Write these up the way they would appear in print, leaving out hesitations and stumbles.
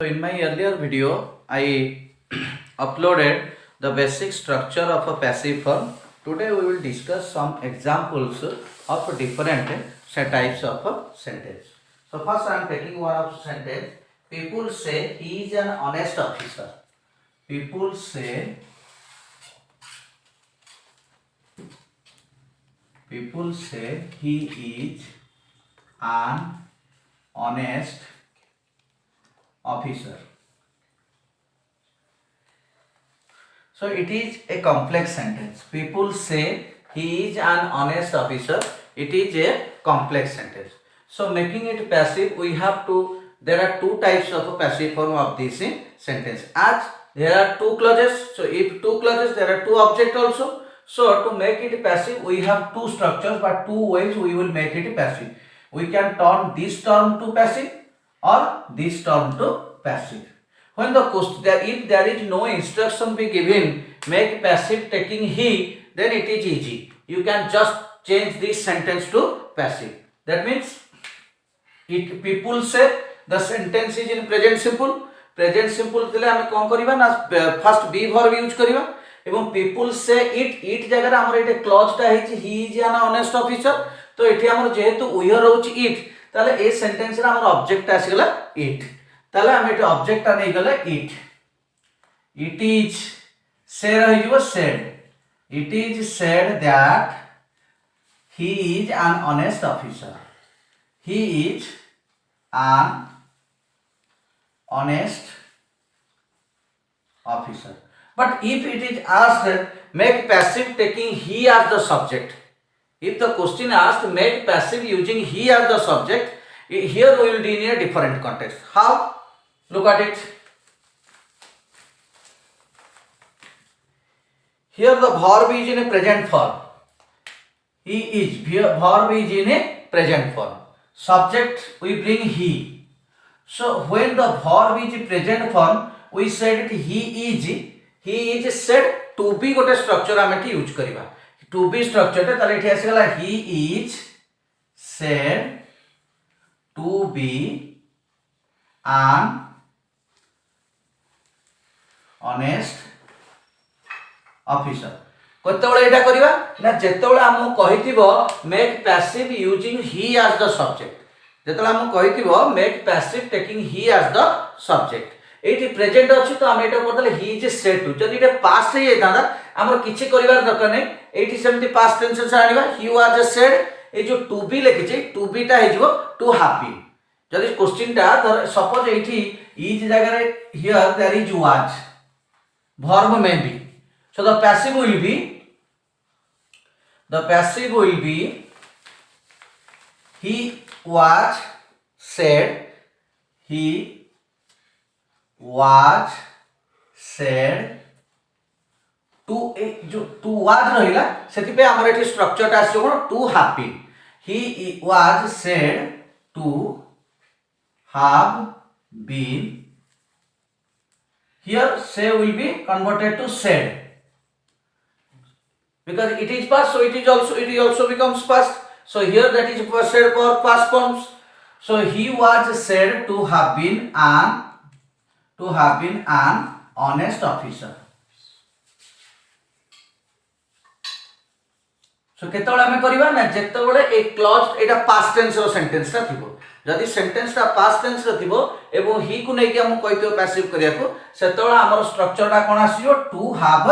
So in my earlier video, I uploaded the basic structure of a passive verb. Today we will discuss some examples of different types of a sentence. So first I am taking one of sentence. People say he is an honest officer. People say he is an honest officer. So it is a complex sentence. People say he is an honest officer. It is a complex sentence. So making it passive, we have to, there are two types of a passive form of this sentence. As there are two clauses, so if two clauses, there are two objects also. So to make it passive, we have two structures, but two ways we will make it passive. We can turn this term to passive or this term to passive. When the question, if there is no instruction be given, make passive taking he, then it is easy. You can just change this sentence to passive. That means, it people say the sentence is in present simple. Present simple tile ଆମେ कोन करिबा ना first B verb use करिबा एवं people say it जगह रे हमर एटे clause टा हे he is an honest officer. तो एठी हमर जेहेतु we रहउची it, ताले ए सेंटेंस रे हमर ऑब्जेक्ट आसीगला it. ताले हम एटे ऑब्जेक्ट टा नै गले it. It is say रहिबो said. It is said that he is an honest officer. He is an honest officer. But if it is asked, make passive taking he as the subject. If the question asked, make passive using he as the subject, here we will do in a different context. How? Look at it. Here the verb is in a present form. He is, verb is in a present form. Subject we bring he. So when the verb is present form, we said he is said to be gote structure आमे T use करिबा. To be structure टे ताले एठी आसीगला he is said to be an honest officer. कतबळे एटा करिबा ना जेतबळे हम कहितिबो make passive using he as the subject. जेतबळे हम कहितिबो make passive taking he as the subject. Eighty present अछि तो हम एटा करतले he is said to. जदि एटा पास्ट हे जाता हमर किछि करिवार दरकार नै. एटी सेमति पास्ट टेंस से आनिबा he was said. ए जो to be लिखिछि to be टा हे जिवो to have been. जदि क्वेश्चन टा सपोज एठी is जगह रे here there is was, verb may be. So the passive will be he was said to जो to was रहिला सेति पे हमर एठी स्ट्रक्चर टा आसी कोन to have been. He was said to have been. Here say will be converted to said. Because it is past, so it also becomes past. So here that is said for past forms. So he was said to have been an honest officer. So केतबळे हमें करिबा ना जेतबळे ए clause एटा past tense रो sentence ता थिबो. जदि sentence ता past tense रो थिबो एवं ही को नै कि हम कहितो पैसिव करिया को सेतबळे हमर स्ट्रक्चर ता कोन आसीयो टू हैव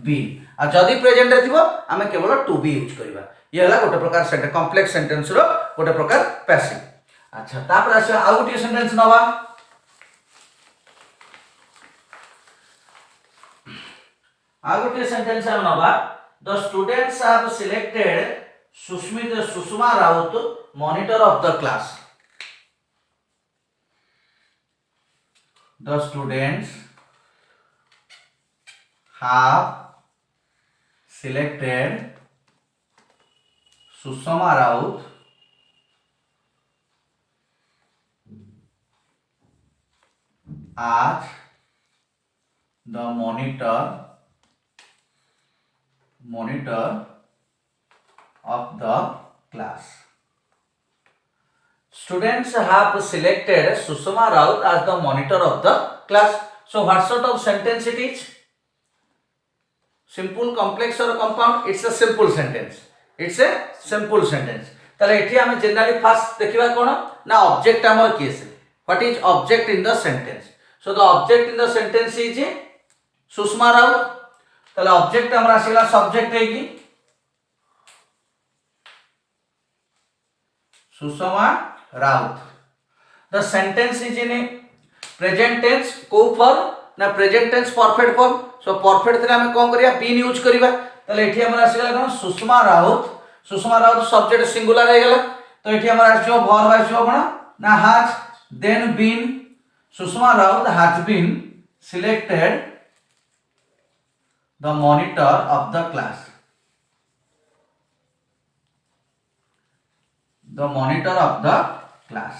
बीन. आ जदि प्रेजेंट रे थिबो हमें केवल टू बी यूज करिबा. ये हला गोटे प्रकार सेंटेंस कॉम्प्लेक्स सेंटेंस रो गोटे प्रकार पैसिव. अच्छा तापर आसे आ गोटे सेंटेंस नवा. आ गोटे सेंटेंस हम नवा. The students have selected Sushma Raut, monitor of the class. The students have selected Sushma Raut as the monitor of the class. students have selected Sushma Raut as the monitor of the class. So what sort of sentence it is? Simple, complex or compound? It's a simple sentence. It's a simple sentence. ताले एठी हमें generally first देखिबा कोन ना object हमर की है. What is object in the sentence? So the object in the sentence is Sushma Raut. ताले object हमर आसीला subject है की Sushma Raut. The sentence is in present tense को form ना present tense perfect form. So perfect थे हमें कौन करिया been यूज करिबा. ताले एठी हमर आसीला कोन सुषमा राउत. सुषमा राउत सब्जेक्ट सिंगुलर रह गेला. तो एठी हमर आसीयो verb आसीयो कोन ना has then been. Sushma Raut has been selected the monitor of the class. The monitor of the class.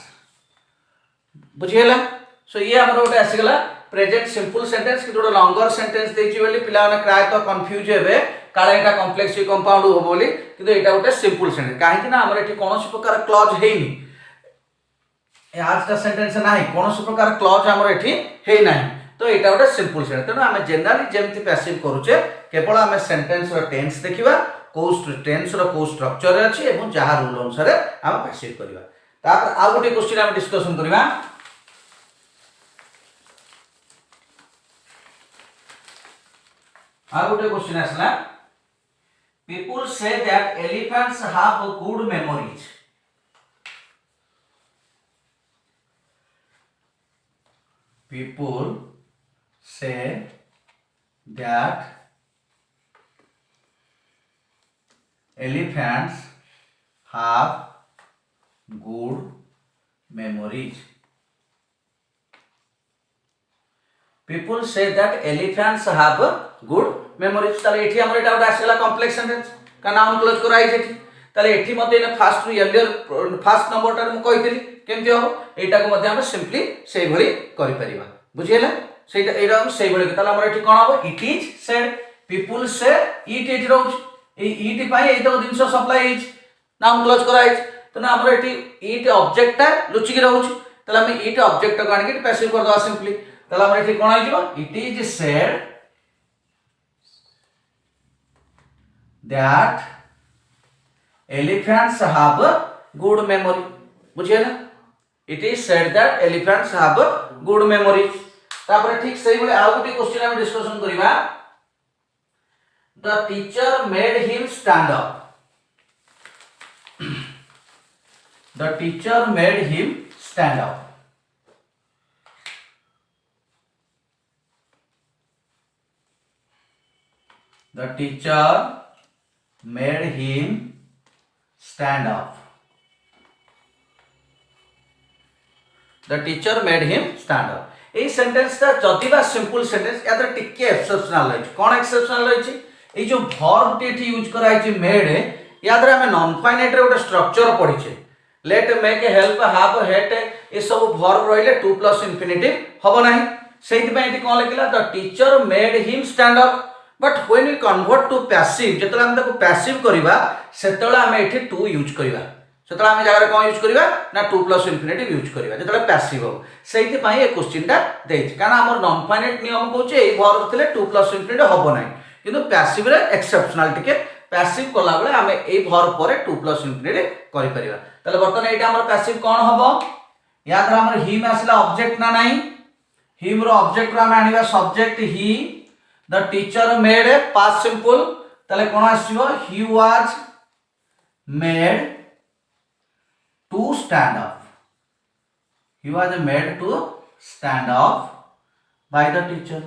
बुझिएला. सो ये हमर ओटे आसीगला प्रेजेंट सिंपल सेंटेंस कि जोडा लॉन्गर सेंटेंस देछि बोली पिला माने प्राय तो कंफ्यूज हेबे काले एटा कॉम्प्लेक्स कंपाउंड हो बोली किंतु एटा ओटे सिंपल सेंटेंस काहे कि ना हमर एठी कोनोसी प्रकार क्लॉज हेइनी ए आज का सेंटेंस नाही कोनोसी प्रकार क्लॉज हमर एठी हेइ नाही तो एटा ओटे सिंपल सेंटेंस तनो हमें जनरली जेमति पैसिव करूचे केवल हमें सेंटेंस रो टेंस देखिबा को टेंस रो को स्ट्रक्चर अछि एवं जहा रूल अनुसार हम पैसिव करिबा तापर आ गोटे क्वेश्चन हम डिस्कशन करिबा आ गोटे क्वेश्चन आसला people say that elephants have good memories. People say that elephants have good memories. People say that elephants have good memories. ताले एठी हमर एटा उडा आसेला कॉम्प्लेक्स सेंटेंस का नाउन क्लोज कराई जेठी ताले एठी मते ने फास्ट एलियर फास्ट नंबर टा म कहितली केमति हो एटा को मते हम सिंपली सेही भली करि परिबा बुझियला सेटा एरा हम सेही भली ताले हमर एठी कोन हो इट इज सेड पीपल से इट एठी रहउछ ए इट पाई एतो दिनस सप्लाई इज नाउन क्लोज कराई त ना हमर एठी इट ऑब्जेक्ट टा लुचि के रहउछ ताले हम इट ऑब्जेक्ट को आनि के पैसिव कर दवा सिंपली ताले हमर एठी कोन आइ जबो it is said that elephants have good memory. बुझिए ना it is said that elephants have good memory. तापर ठीक सही बोले आउ गोटे क्वेश्चन हम डिस्कशन करिबा the teacher made him stand up. The teacher made him stand up. The teacher made him stand up. The teacher made him stand up. A sentence ता जतिबा simple sentence यादर टिके एक्सेप्शनल रही कोन exceptional रही ए जो verb T use कराई छि made यादर हमें non finite रे ओटा स्ट्रक्चर पढी छि let make help have hate ए सब वर्ब रहिले टू प्लस इंफिनिटिव हबो नाही सेहि पय एटी कोन लिखला the teacher made him stand up. But when we convert to passive जेतला हम ताको पैसिव करिबा सेतला हम एठी टू यूज करिबा सेतला हम जागा रे कोन यूज करिबा ना टू प्लस इंफिनिटिव यूज करिबा जेतला पैसिव हो सेहि पय ए क्वेश्चन ता देछि कारण हमर नॉन फाइनाइट नियम कहूचे ए वर्ब थिले टू प्लस इंफिनिटिव हबो नाही किंतु पैसिव रे एक्सेप्शनल टिके पैसिव कला बेले हम ए वर्ब परे टू प्लस इंफिनिटिव करि परिबा तले बर्तन एटा हमर पैसिव कोन हबो याद रा हमर हिम आसला ऑब्जेक्ट ना नाही हिम रो ऑब्जेक्ट रा हम आनिबा सब्जेक्ट ही. The teacher made a past simple तले कोन आसीबो he was made to stand up. He was made to stand up by the teacher.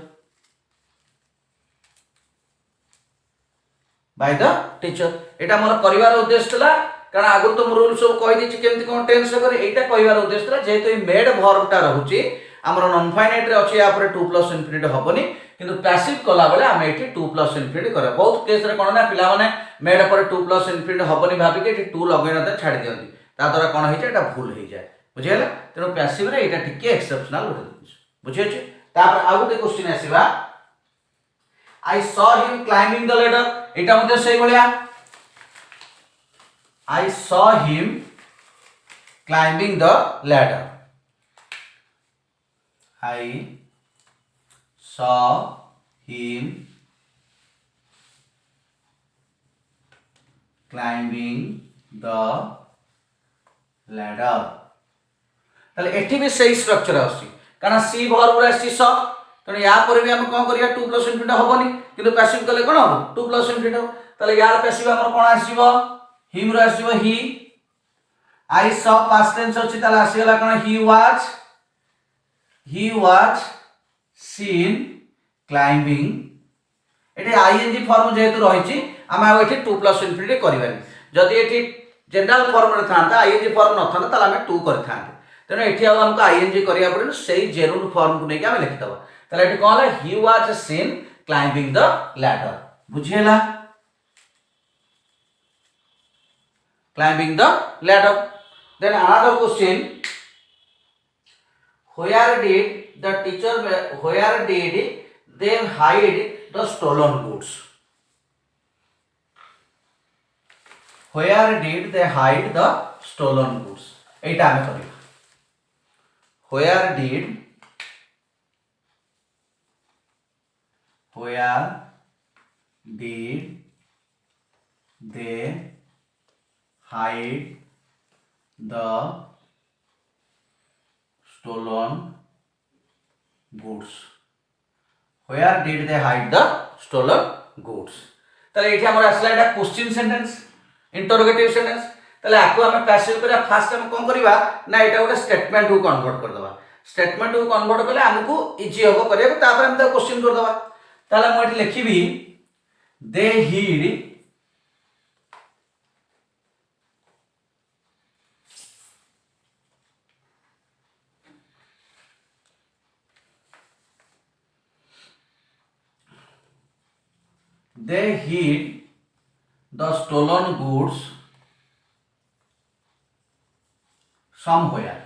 By the teacher. एटा मोर करिवार उद्देश्य थला कारण आगु तो रूल सब कहि दिछि केमति कोन टेंस करे एटा कहिवार उद्देश्य थला जेहेतु ए मेड वर्ब टा रहउची हमर नॉन फाइनाइट रे अछि या पर टू प्लस इंफिनिटी हबनी किंतु पैसिव कला बेले हम एठी टू प्लस इंफिनिटी करे बहुत केस रे कोन ना पिला माने मेड पर टू प्लस इंफिनिटी हबनी भाबी के एठी टू लगै न छाडी दियंती ता द्वारा कोन होई छै एटा भूल होई जाय बुझियला तेनो पैसिव रे एटा टिके एक्सेप्शनल होते बुझिय छै तापर आ गुटे क्वेश्चन आसीबा I saw him climbing the ladder एटा मध्ये सही भलिया I saw him climbing the ladder. I saw him climbing the ladder. ताले एठी भी सही स्ट्रक्चर आसी कारण सी भर पूरा सी स तेणु या पर भी हम कोन करिया 2 प्लस इनफिनिट होबनी किंतु पैसिव कले कोन हो 2 प्लस इनफिनिट हो ताले यार पैसिव हमर कोन आसीबो हिम रो आसीबो he I saw past tense अछि ताले आसी गला कोन ही वाज सीन क्लाइंबिंग एठी आईएनजी फॉर्म जेहेतु रहिछि हम आ एठी 2 प्लस इनफिनिट करिबानी जदि एठी जनरल फॉर्म रे थांता आईएनजी फॉर्म न थांता ताले हम 2 कर थांते तेणु एठी हमको आईएनजी करिया पड़े सही जेरुड फॉर्म को लेके हम लिखि दबा ताले एठी कोन है he was seen climbing the ladder बुझिएला climbing the ladder. Then another question, where did they hide the stolen goods? Where did they hide the stolen goods? एटा हमें करिया where did they hide the stolen goods? Where did they hide the stolen goods? ताले एठी हमर असला एटा question sentence interrogative sentence ताले आको हम passive करिया फास्ट हम कोन करिवा ना एटा गोटे स्टेटमेंट को कन्वर्ट कर दबा स्टेटमेंट को कन्वर्ट करले हमकु इजी होबो करिया तापर हम ता क्वेश्चन कर दबा ताले म एठी लिखिबी they hid the stolen goods somewhere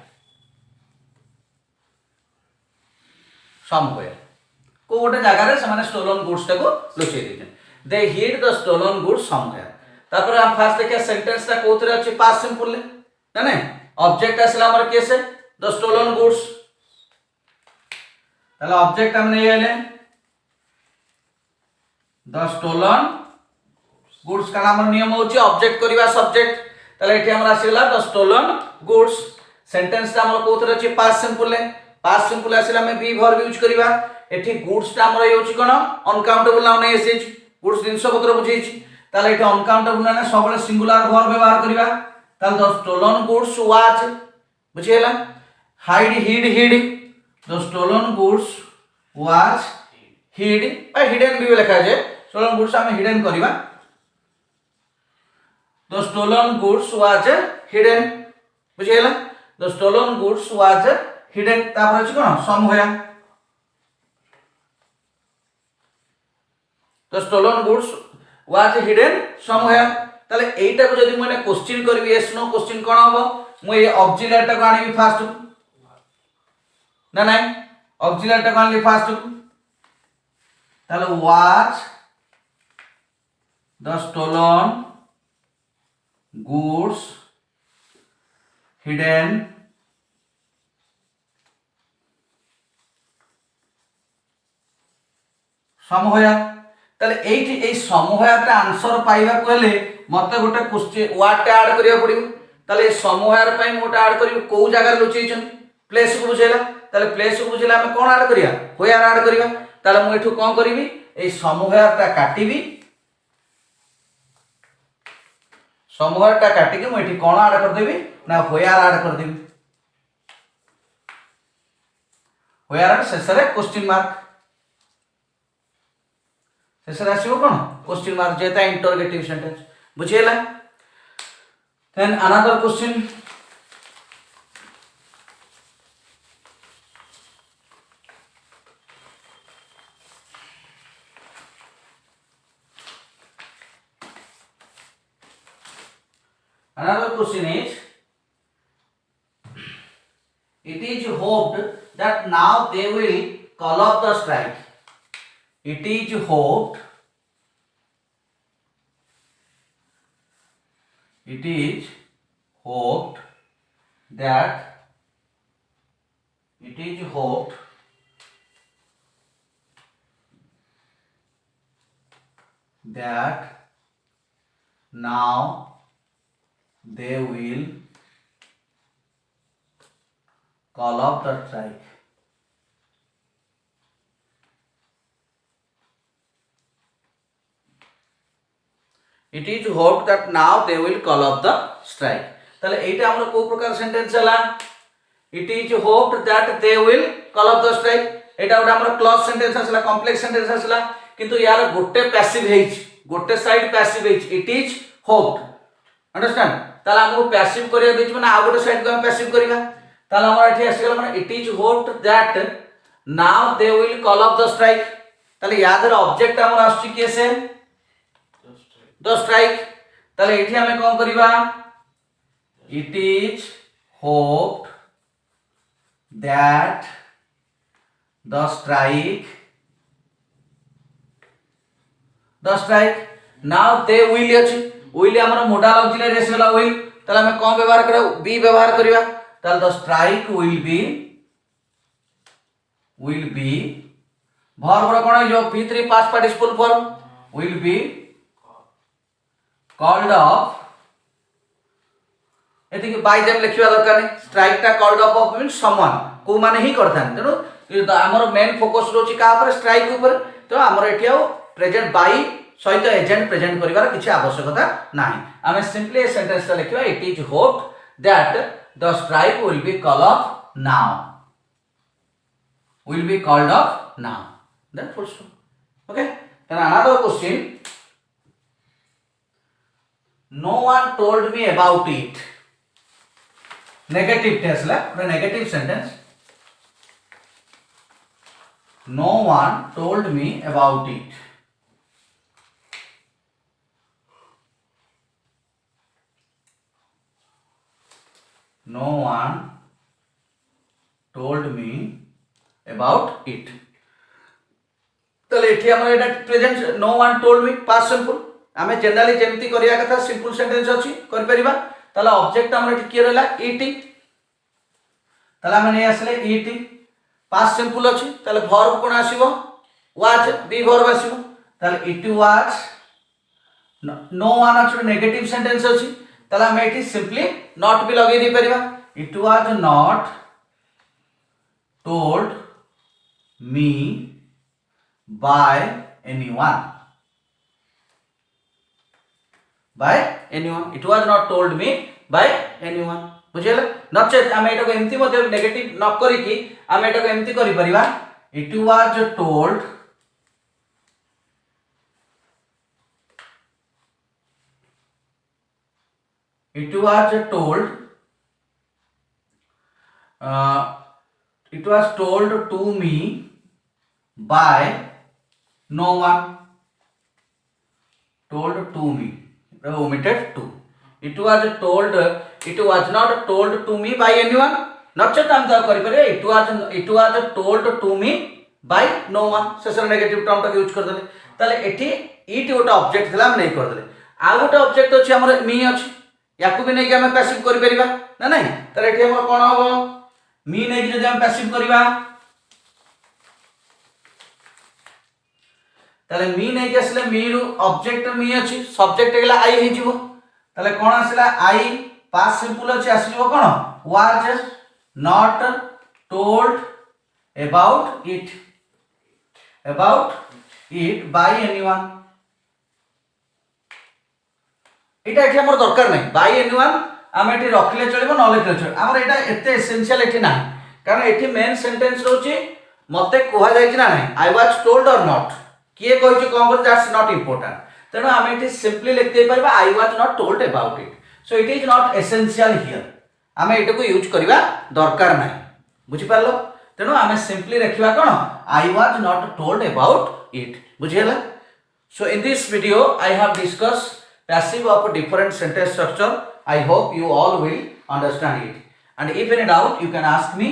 को गोटे जगह रे से स्टोलन गुड्स टाको लुचै देछन they hid the stolen goods somewhere तापर हम फास्ट देखिया सेंटेंस ता कोथरे अछि पास्ट सिंपल ले ना ऑब्जेक्ट असला हमर केस है द स्टोलन गुड्स ताला ऑब्जेक्ट हम नै आइले द स्टोलन गुड्स का नाम नियम होची ऑब्जेक्ट करिवा सब्जेक्ट ताले एठी हमरा आसीला द स्टोलन गुड्स सेंटेंस ता हमर कोथरे अछि पास्ट सिंपल आसीला हम बी वर्ब यूज करिवा एठी गुड्स ता हमर होची कोन अनकाउंटेबल नाउन एसएच गुड्स जिंस पत्र बुझेछि ताले एठी अनकाउंटेबल ना सबले सिंगुलर वर्ब व्यवहार करिवा ताले द स्टोलन गुड्स वाज बुझेला hide hid the stolen goods was hid बा हिडन भी लिखा जाए स्टोलन गुड्स हम हिडन करिवा the stolen goods was hidden बुझेला the stolen goods was hidden तापर अछि कोन somewhere the stolen goods was hidden somewhere ताले एटा को जदी मने क्वेश्चन करबी यस नो क्वेश्चन कोन होबो मु ए ऑक्सिलरी टा को आनिबी फास्ट ना ऑक्सिलरी टा को आनिबी फास्ट ताले was the stolen goods hidden somewhere ताले एठी ए समवेयर ता आंसर पाइबा को हेले मते गोटे क्वेश्चन वर्ड टा ऐड करिया पड़िबो ताले समवेयर पई मोटा ऐड करियो को जगह लुचैछन प्लेस को बुझेला ताले प्लेस को बुझेला हम कोन ऐड करिया वेयर ऐड करिया ताले मु एठु कोन करिवि ए समवेयर ता काटिबि समवेयर टा काटी के मु एठी कोन ऐड कर देबी ना वेयर ऐड कर देबी वेयर शेषरे क्वेश्चन मार्क शेषरे आसीबो कोन क्वेश्चन मार्क जेता इंटरोगेटिव सेंटेंस बुझेला then another question Another question is, it is hoped that now they will call off the strike. It is hoped that it is hoped that now they will call off the strike. It is hoped that now they will call off the strike. তাহলে এইটা আমরা কোন প্রকার sentence হলা? It is hoped that they will call off the strike. এটা ওটা আমরা clause sentence আসলা, কমপ্লেক্স সেন্টেন্স আসলা, কিন্তু ইয়ার গোটে প্যাসিভ ହେଇଛି, গোটে সাইড প্যাসিভ ହେଇଛି, it is hoped. Understand? তাহলে আমাকে প্যাসিভ করিয়া ଦେଇଛି মানে ଆଉ ଗୋଟେ সাইড କୁ ଆମେ প্যাসিভ କରିବା। তাহলে আমরা এଠି আসিগলা মানে it is hoped that now they will call off the strike. তাহলে ইয়াদের অবজেক্ট আমার আসছে কি আছে? The strike. তাহলে এটি আমি কোন করিবা? It is hoped that the strike now they will ଅଛି, will ଆମର মোডাল অক্সিলারি আসলা will, তাহলে আমি কোন ব্যবহার করা? be ব্যবহার করিবা। তাহলে the strike will be verb র কোন হইছো? V3 past participle form will be called off। এদিকে বাই দেম লিখিবা দরকার নাই, স্ট্রাইকটা কল্ড অফ অফ মিন্স সমওয়ান, কো মানে হি করথান। তেণু ଆମର মেন ফোকস রହୁଛି কাହା ଉପରେ? স্ট্রাইক ଉପରେ। তো ଆମର এଠି ଆଉ প্রেজেন্ট বাই সহিত এজেন্ট প্রেজেন্ট করিবার কিছু আবশ্যকতা নাই। আমি সিম্পলি এই সেন্টেন্সটা লিখিবা it is hoped that the strike will be call off now, will be called off now, then full stop. Okay, then another question, no one told me about it. Negative test la, the negative sentence, no one told me about it. No one told me about it. তাহলে এটি আমরা এটা present no one told me past simple, আমি generally যেমতি করিয়া কথা simple sentence ଅଛି করি পারিবা। তাহলে অবজেক্ট আমরা এটি কি রইলা? ইটি। তাহলে আমি নেই আসলে ইটি, পাস্ট সিম্পল ଅଛି, তাহলে ভার্ব কোন আসিব? ওয়াজ, বি ভার্ব আসিব। তাহলে ইট ওয়াজ, নো ওয়ান আছে নেগেটিভ সেন্টেন্স ଅଛି, তাহলে আমি এটি সিম্পলি নট বি লগাই দেই পারিবা। It was not told me by anyone. By anyone. It was not told me by anyone. বুঝিলে? নচেত আমি এটাকে এমতি মধ্যে নেগেটিভ ন করি কি আমি এটাকে এমতি করি পারিবা, it was told it was told it was told to me by no one. Told to me, omitted to. It was told, it was not told to me by anyone. नचेत हम क्या करि पारे? it was told to me by no one. Saser negative term टा use कर देले। ताले एठी it गोटा ऑब्जेक्ट थला हम नहीं कर देले, आ गोटा ऑब्जेक्ट अछि हमर मी अछि, याकू भी नहीं कि हम पैसिव करि परिबा ना नहीं। ताले एठी हमर कोन होबो? मी नहीं कि जदि हम पैसिव करिबा, ताले मी नहीं कि असले मी रु ऑब्जेक्ट मी अछि, सब्जेक्ट गेला आई हे जिवो। ताले कोन आसला? आई, पास्ट सिंपल अछि, आसीबो कोन? Was not told about it by anyone. एटा एठी हमर दरकार नै, बाय एनीवन आमे एठी रखले चलिबो, न लिखले चलिबो, हमर एटा एते एसेंशियल एठी ना, कारण एठी मेन सेंटेंस रहउची मते कोहा जाय कि ना नै, आई वाज टोल्ड और नॉट, किए कहिछु कोन कर, दैट्स नॉट इंपोर्टेंट। तेणु आम ये सिंपली लिख दे पारिबा I was not told about it, so it is not essential here, आम एटा को यूज करबा दरकार नै। बुझि पारलो? तेणु आम सिंपली रखिबा कोन? I was not told about it. बुझियला? So in this video I have discussed passive of different sentence structure. I hope you all will understand it, and if any doubt you can ask me.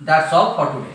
That's all for today.